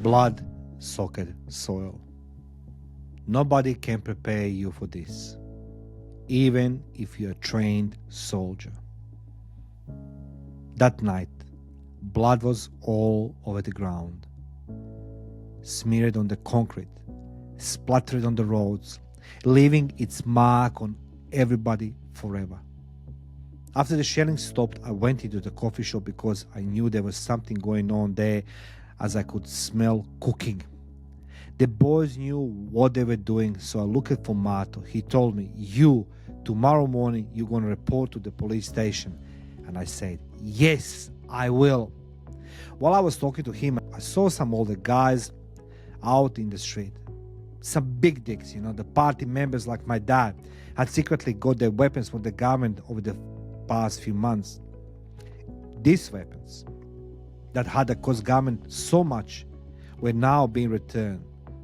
blood-soaked soil. Nobody can prepare you for this, even if you're a trained soldier. That night, blood was all over the ground, smeared on the concrete, splattered on the roads, leaving its mark on everybody forever. After the shelling stopped, I went into the coffee shop because I knew there was something going on there, as I could smell cooking. The boys knew what they were doing, so I looked for Mato. He told me, tomorrow morning you're going to report to the police station. And I said, yes, I will. While I was talking to him, I saw some older guys out in the street. Some big dicks, the party members like my dad had secretly got their weapons from the government over the past few months. These weapons that had cost government so much were now being returned.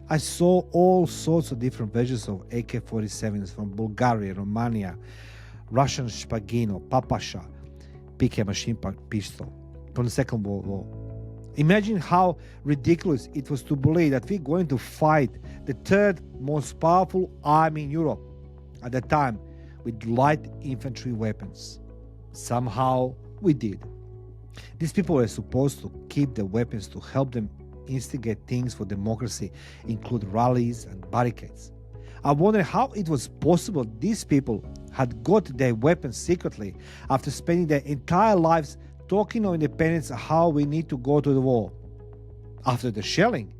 I saw all sorts of different versions of AK-47s from Bulgaria, Romania, Russian Shpagino, Papasha, PK machine pistol from the Second World War. Imagine how ridiculous it was to believe that we're going to fight the third most powerful army in Europe at the time with light infantry weapons. Somehow we did. These people were supposed to keep the weapons to help them instigate things for democracy, include rallies and barricades. I wonder how it was possible these people had got their weapons secretly after spending their entire lives talking of independence and how we need to go to the war. After the shelling,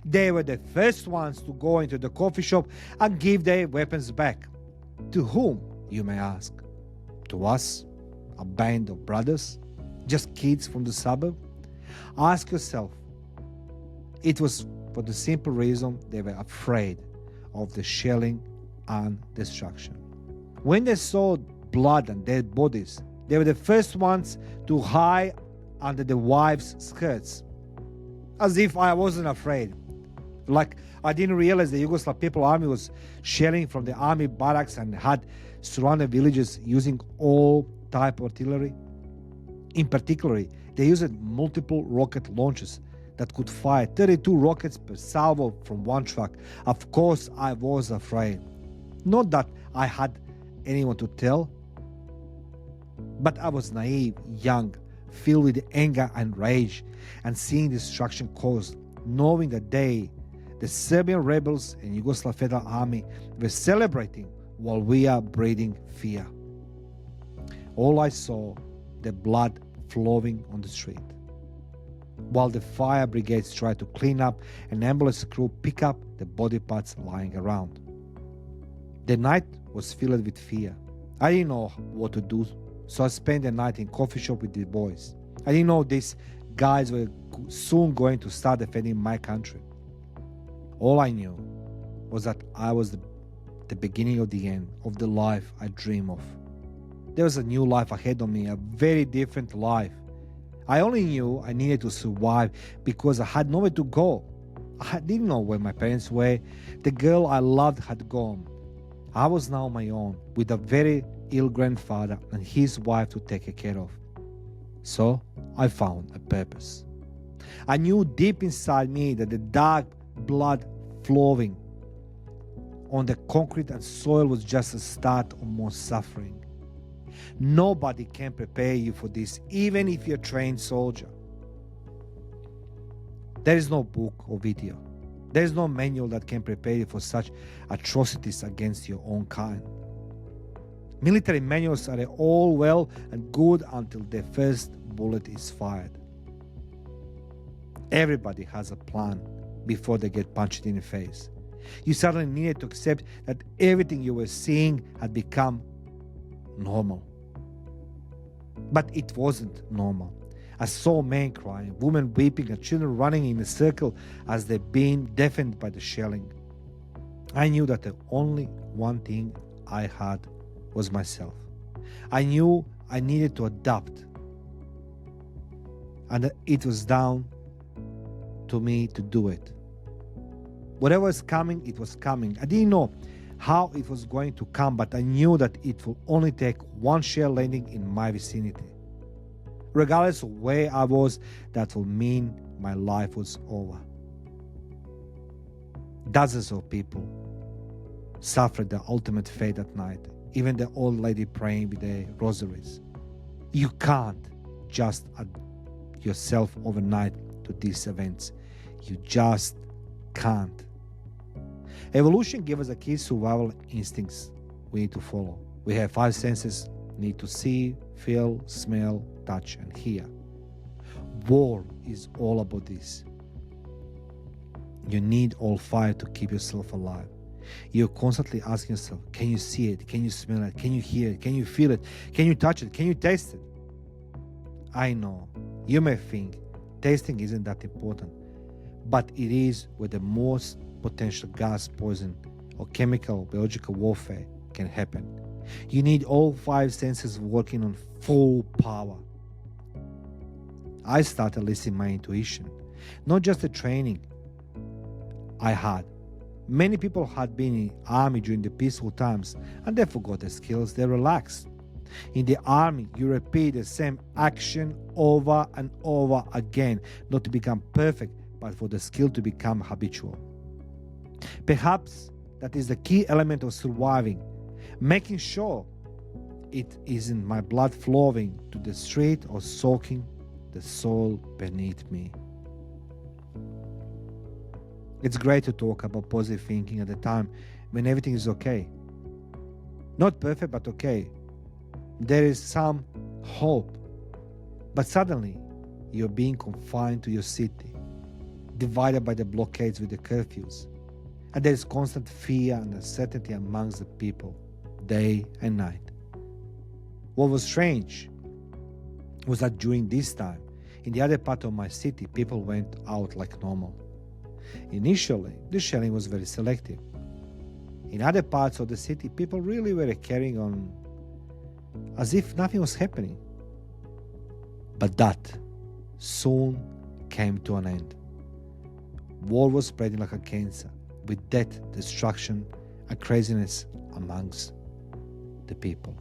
they were the first ones to go into the coffee shop and give their weapons back. To whom, you may ask? To us, a band of brothers? Just kids from the suburb? Ask yourself. It was for the simple reason they were afraid of the shelling and destruction. When they saw blood and dead bodies, they were the first ones to hide under the wives' skirts. As if I wasn't afraid. Like I didn't realize the Yugoslav People Army was shelling from the army barracks and had surrounded villages using all type of artillery. In particular, they used multiple rocket launchers that could fire 32 rockets per salvo from one truck. Of course, I was afraid. Not that I had anyone to tell, but I was naive, young, filled with anger and rage, and seeing destruction caused, knowing that they, the Serbian rebels and Yugoslav Federal Army, were celebrating while we are breeding fear. All I saw, the blood flowing on the street, while the fire brigades tried to clean up and ambulance crew pick up the body parts lying around. The night was filled with fear. I didn't know what to do, so I spent the night in coffee shop with the boys. I didn't know these guys were soon going to start defending my country. All I knew was that I was the beginning of the end of the life I dream of. There was a new life ahead of me, a very different life. I only knew I needed to survive because I had nowhere to go. I didn't know where my parents were. The girl I loved had gone. I was now on my own with a very ill grandfather and his wife to take care of. So I found a purpose. I knew deep inside me that the dark blood flowing on the concrete and soil was just the start of more suffering. Nobody can prepare you for this, even if you're a trained soldier. There is no book or video. There is no manual that can prepare you for such atrocities against your own kind. Military manuals are all well and good until the first bullet is fired. Everybody has a plan before they get punched in the face. You suddenly needed to accept that everything you were seeing had become normal. But it wasn't normal. I saw men crying, women weeping, and children running in a circle as they're being deafened by the shelling. I knew that the only one thing I had was myself. I knew I needed to adapt, and it was down to me to do it. Whatever was coming, it was coming. I didn't know how it was going to come, but I knew that it will only take one shell landing in my vicinity. Regardless of where I was, that will mean my life was over. Dozens of people suffered the ultimate fate at night, even the old lady praying with the rosaries. You can't just add yourself overnight to these events. You just can't. Evolution gave us a key survival instincts we need to follow. We have 5 senses, need to see, feel, smell, touch, and hear. War is all about this. You need all 5 to keep yourself alive. You're constantly asking yourself, can you see it? Can you smell it? Can you hear it? Can you feel it? Can you touch it? Can you taste it? I know, you may think tasting isn't that important, but it is where the most potential gas poison or chemical biological warfare can happen. You need all 5 senses working on full power. I started listening to my intuition, not just the training I had. Many people had been in the army during the peaceful times and they forgot the skills, they relaxed. In the army, you repeat the same action over and over again, not to become perfect, but for the skill to become habitual. Perhaps that is the key element of surviving, making sure it isn't my blood flowing to the street or soaking the soil beneath me. It's great to talk about positive thinking at the time when everything is okay. Not perfect, but okay. There is some hope. But suddenly, you're being confined to your city, divided by the blockades with the curfews. And there is constant fear and uncertainty amongst the people, day and night. What was strange was that during this time, in the other part of my city, people went out like normal. Initially, the shelling was very selective. In other parts of the city, people really were carrying on as if nothing was happening. But that soon came to an end. War was spreading like a cancer, with death, destruction, and craziness amongst the people.